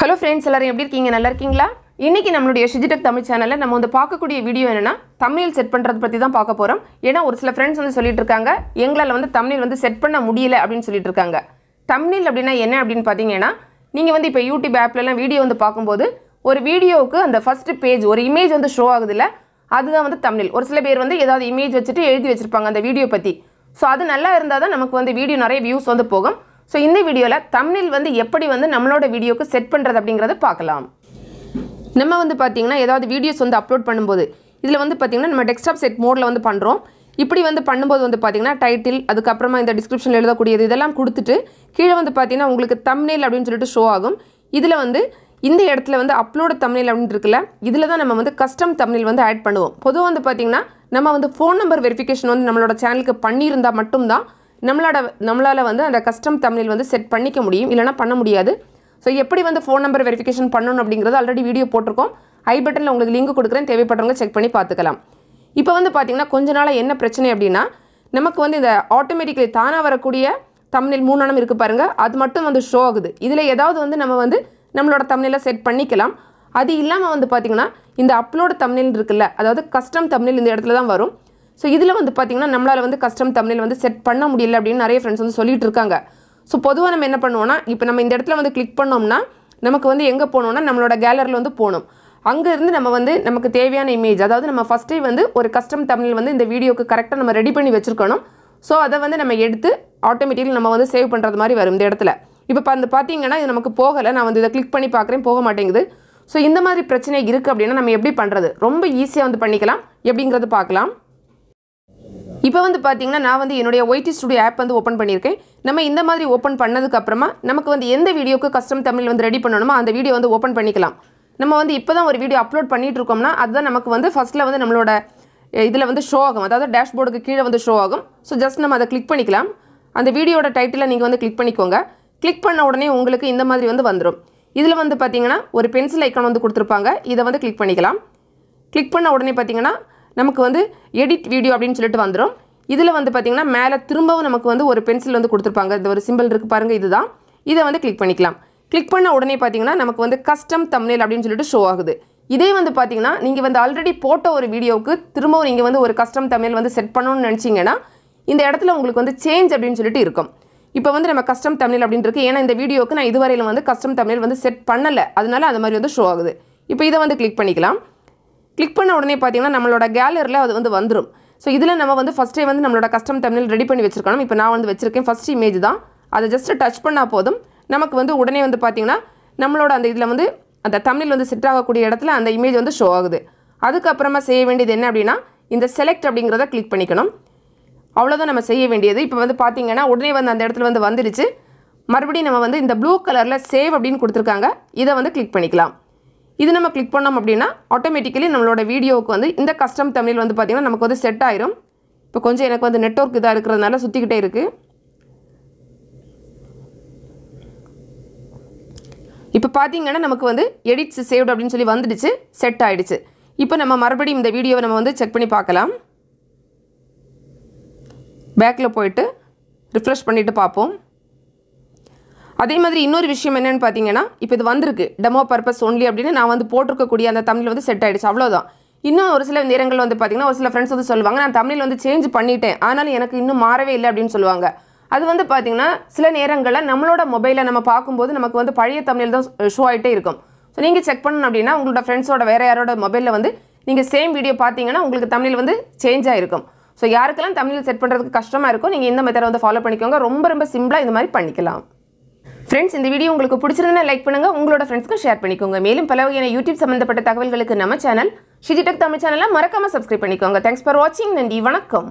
Hello friends, எல்லாரும் எப்படி இருக்கீங்க? நல்லா இருக்கீங்களா? இன்னைக்கு நம்மளுடைய Shiji தமிழ் சேனல்ல நம்ம வந்து பார்க்கக்கூடிய வீடியோ என்னன்னா thumbnail செட் பண்றது பத்தி தான் பார்க்க போறோம். ஏனா ஒரு சில फ्रेंड्स வந்து சொல்லிட்டு இருக்காங்க எங்களால வந்து thumbnail வந்து செட் பண்ண முடியல அப்படினு சொல்லிட்டு இருக்காங்க. thumbnail அப்படினா என்ன அப்படினு பாத்தீங்கன்னா நீங்க வந்து இப்ப YouTube ஆப்ல எல்லாம் வீடியோ வந்து பாக்கும்போது ஒரு வீடியோவுக்கு அந்த ஃபர்ஸ்ட் பேஜ் ஒரு இமேஜ் வந்து ஷோ ஆகுதுல அதுதான் வந்து thumbnail. ஒரு சில பேர் வந்து ஏதாவது இமேஜ் வச்சிட்டு எழுதி வச்சிருப்பாங்க அந்த வீடியோ பத்தி. சோ அது நல்லா இருந்தா தான் நமக்கு வந்து வீடியோ நிறைய வியூஸ் வந்து போகும். So இந்த வீடியோல thumbnail வந்து எப்படி வந்து நம்மளோட வீடியோக்கு செட் பண்றது அப்படிங்கறத பார்க்கலாம். நம்ம வந்து பாத்தீங்கன்னா ஏதாவது வீடியோஸ் வந்து அப்லோட் பண்ணும்போது இதுல வந்து பாத்தீங்கன்னா நம்ம டெஸ்க்டாப் செட் மோட்ல வந்து பண்றோம். இப்படி வந்து பண்ணும்போது வந்து பாத்தீங்கன்னா டைட்டில் அதுக்கு அப்புறமா இந்த டிஸ்கிரிப்ஷன்ல எழுதக்கூடியது இதெல்லாம் கொடுத்துட்டு கீழ வந்து பாத்தீங்கன்னா உங்களுக்கு thumbnail அப்படினு சொல்லிட்டு ஷோ ஆகும். இதுல வந்து இந்த இடத்துல வந்து அப்லோட் thumbnail அப்படினு இருக்குல இதுல தான் நம்ம வந்து கஸ்டம் thumbnail வந்து ஆட் பண்ணுவோம். பொதுவா வந்து பாத்தீங்கன்னா நம்ம வந்து ஃபோன் நம்பர் வெரிஃபிகேஷன் வந்து நம்மளோட சேனலுக்கு பண்ணியிருந்தா மட்டும் தான் நம்மளால வந்து அந்த கஸ்டம் thumbnail வந்து செட் பண்ணிக்க முடியும் இல்லனா பண்ண முடியாது. சோ எப்படி வந்து ஃபோன் நம்பர் வெரிஃபிகேஷன் பண்ணனும் அப்படிங்கறது ஆல்ரெடி வீடியோ போட்டுருக்கோம். ஐ பட்டன்ல உங்களுக்கு லிங்க் கொடுக்கிறேன் தேவைப்படுறவங்க செக் பண்ணி பார்த்துக்கலாம். இப்போ வந்து பாத்தீங்கன்னா கொஞ்ச நாளா என்ன பிரச்சனை அப்படினா நமக்கு வந்து இந்த ஆட்டோமேட்டிக்கலி தானா வரக்கூடிய thumbnail மூணானம் இருக்கு பாருங்க அது மட்டும் வந்து ஷோ ஆகுது. இதுல ஏதாவது வந்து நம்ம வந்து நம்மளோட thumbnail செட் பண்ணிக்கலாம். அது இல்லாம வந்து பாத்தீங்கன்னா இந்த அப்லோட் thumbnail இருக்குல்ல அதாவது கஸ்டம் thumbnail இந்த இடத்துல தான் வரும். சோ இதுல வந்து பாத்தீங்கன்னா நம்மளால வந்து கஸ்டம் thumbnail வந்து செட் பண்ண முடியல அப்படினு நிறைய फ्रेंड्स வந்து சொல்லிட்டு இருக்காங்க. சோ பொதுவா நம்ம என்ன பண்ணுவோம்னா இப்போ நம்ம இந்த இடத்துல வந்து கிளிக் பண்ணோம்னா நமக்கு வந்து எங்க போணும்னா நம்மளோட கேலரில வந்து போணும். அங்க இருந்து நம்ம வந்து நமக்கு தேவையான இமேஜ் அதாவது நம்ம ஃபர்ஸ்ட் வந்து ஒரு கஸ்டம் thumbnail வந்து இந்த வீடியோக்கு கரெக்ட்டா நம்ம ரெடி பண்ணி வச்சிருக்கணும். சோ அத வந்து நம்ம எடுத்து ஆட்டோமேட்டிக்கலி நம்ம வந்து சேவ் பண்றது மாதிரி வரும் இந்த இடத்துல. இப்போ பாத்தீங்கன்னா இது நமக்கு போகல நான் வந்து இத கிளிக் பண்ணி பார்க்கறேன் போக மாட்டேங்குது. சோ இந்த மாதிரி பிரச்சனை இருக்கு அப்படினா நம்ம எப்படி பண்றது? ரொம்ப ஈஸியா வந்து பண்ணிக்கலாம். எப்படிங்கறது பார்க்கலாம். இப்போ வந்து பாத்தீங்கன்னா நான் வந்து என்னோட YT ஸ்டுடியோ ஆப் வந்து ஓபன் பண்ணியிருக்கேன். நம்ம இந்த மாதிரி ஓபன் பண்ணதுக்கு அப்புறமா நமக்கு வந்து எந்த வீடியோக்கு கஸ்டம் thumbnail வந்து ரெடி பண்ணனுமோ அந்த வீடியோ வந்து ஓபன் பண்ணிக்கலாம். நம்ம வந்து இப்போதான் ஒரு வீடியோ அப்லோட் பண்ணிட்டு இருக்கோம்னா அதுதான் நமக்கு வந்து ஃபர்ஸ்ட்ல வந்து நம்மளோட இதுல வந்து ஷோ ஆகும். அதாவது டேஷ்போர்டுக்கு கீழ வந்து ஷோ ஆகும். சோ ஜஸ்ட் நம்ம அத கிளிக் பண்ணிக்கலாம். அந்த வீடியோட டைட்டிலை நீங்க வந்து கிளிக் பண்ணிக்கோங்க. கிளிக் பண்ண உடனே உங்களுக்கு இந்த மாதிரி வந்து வந்துரும். இதுல வந்து பாத்தீங்கன்னா ஒரு பென்சில் ஐகான் வந்து கொடுத்திருப்பாங்க. இத வந்து கிளிக் பண்ணிக்கலாம். கிளிக் பண்ண உடனே பாத்தீங்கன்னா நமக்கு வந்து எடிட் வீடியோ அப்படினு சொல்லிட்டு வந்துரும். இதுல வந்து பாத்தீங்கன்னா மேலே திரும்பவும் நமக்கு வந்து ஒரு பென்சில் வந்து கொடுத்திருப்பாங்க. இந்த ஒரு சிம்பல் இருக்கு பாருங்க இதுதான். இத வந்து கிளிக் பண்ணிக்கலாம். கிளிக் பண்ண உடனே பாத்தீங்கன்னா நமக்கு வந்து கஸ்டம் thumbnail அப்படினு சொல்லிட்டு ஷோ ஆகுது. இதே வந்து பாத்தீங்கன்னா நீங்க வந்து ஆல்ரெடி போட்ட ஒரு வீடியோக்கு திரும்பவும் நீங்க வந்து ஒரு கஸ்டம் thumbnail வந்து செட் பண்ணனும்னு நினைச்சீங்கனா இந்த இடத்துல உங்களுக்கு வந்து சேஞ்ச் அப்படினு சொல்லிட்டு இருக்கும். இப்போ வந்து நம்ம கஸ்டம் thumbnail அப்படினு இருக்கு. ஏனா இந்த வீடியோக்கு நான் இதுவரையில வந்து கஸ்டம் thumbnail வந்து செட் பண்ணல. அதனால அந்த மாதிரி வந்து ஷோ ஆகுது. இப்போ இத வந்து கிளிக் பண்ணிக்கலாம். கிளிக் பண்ண உடனே பாத்தீங்கன்னா நம்மளோட கேலரில அது வந்து வந்துரும். சோ இதுல நம்ம வந்து ஃபர்ஸ்டே வந்து நம்மளோட கஸ்டம் thumbnail ரெடி பண்ணி வச்சிருக்கணும். இப்போ நான் வந்து வச்சிருக்கேன் ஃபர்ஸ்ட் இமேஜ் தான். அத ஜஸ்ட் டச் பண்ணா போதும் நமக்கு வந்து உடனே வந்து பாத்தீங்கன்னா நம்மளோட அந்த இதுல வந்து அந்த thumbnail வந்து செட் ஆகக்கூடிய இடத்துல அந்த இமேஜ் வந்து ஷோ ஆகுது. அதுக்கு அப்புறமா செய்ய வேண்டியது என்ன அப்படினா இந்த செலக்ட் அப்படிங்கறத கிளிக் பண்ணிக்கணும். அவ்வளவுதான் நம்ம செய்ய வேண்டியது. இப்போ வந்து பாத்தீங்கன்னா உடனே வந்து அந்த இடத்துல வந்து வந்துருச்சு. மறுபடியும் நம்ம வந்து இந்த ப்ளூ கலர்ல சேவ் அப்படினு கொடுத்திருக்காங்க. இத வந்து கிளிக் பண்ணிக்கலாம். இது நம்ம கிளிக் பண்ணோம் அப்படினா ஆட்டோமேட்டிக்கலி நம்மளோட வீடியோவுக்கு வந்து இந்த கஸ்டம் thumbnail வந்து பாத்தீங்கன்னா நமக்கு வந்து செட் ஆயிரும். இப்போ கொஞ்சம் எனக்கு வந்து நெட்வொர்க் இதா இருக்குறதுனால சுத்திக்கிட்டே இருக்கு. இப்போ பாத்தீங்கன்னா நமக்கு வந்து எடிட்ஸ் சேவ்ட் அப்படினு சொல்லி வந்துடுச்சு. செட் ஆயிடுச்சு. இப்போ நம்ம மறுபடியும் இந்த வீடியோவை நம்ம வந்து செக் பண்ணி பார்க்கலாம். பேக்ல போய்ட்டு ரிஃப்ரெஷ் பண்ணிட்டு பாப்போம். அதே மாதிரி இன்னொரு விஷயம் என்னன்னு பாத்தீங்கன்னா இப்போ இது வந்திருக்கு டெமோ பர்பஸ் only அப்படினு நான் வந்து போட்டுக்க கூடிய அந்த thumbnail வந்து செட் ஆயிடுச்சு அவ்வளவுதான். இன்னும் ஒரு சில நேரங்கள் வந்து பாத்தீங்கன்னா ஒரு சில फ्रेंड्स வந்து சொல்வாங்க நான் thumbnail வந்து சேஞ்ச் பண்ணிட்டேன் ஆனாலும் எனக்கு இன்னும் மாறவே இல்ல அப்படினு சொல்வாங்க. அது வந்து பாத்தீங்கன்னா சில நேரங்கள்ல நம்மளோட மொபைல்ல நம்ம பாக்கும்போது நமக்கு வந்து பழைய thumbnail தான் ஷோ ஆயிட்டே இருக்கும். சோ நீங்க செக் பண்ணனும் அப்படினா உங்களோட फ्रेंड्ஸோட வேற யாரோட மொபைல்ல வந்து நீங்க சேம் வீடியோ பாத்தீங்கன்னா உங்களுக்கு thumbnail வந்து சேஞ்ச் ஆயிருக்கும். சோ யாருக்கெல்லாம் thumbnail செட் பண்றதுக்கு கஷ்டமா இருக்கோ நீங்க இந்த மெத்தட் வந்து ஃபாலோ பண்ணிக்கோங்க. ரொம்ப சிம்பிளா இந்த மாதிரி பண்ணிக்கலாம். फ्रेंड्स இந்த வீடியோ உங்களுக்கு பிடிச்சிருந்தா லைக் பண்ணுங்க உங்களோட फ्रेंड्ஸ்க்கு ஷேர் பண்ணிக்கோங்க. மேலும் பல வகையான YouTube சம்பந்தப்பட்ட தகவல்களுக்கு நம்ம சேனல் Shiji தமிழ் சேனலை மறக்காம சப்ஸ்கிரைப் பண்ணிக்கோங்க. Thanks for watching. நன்றி வணக்கம்.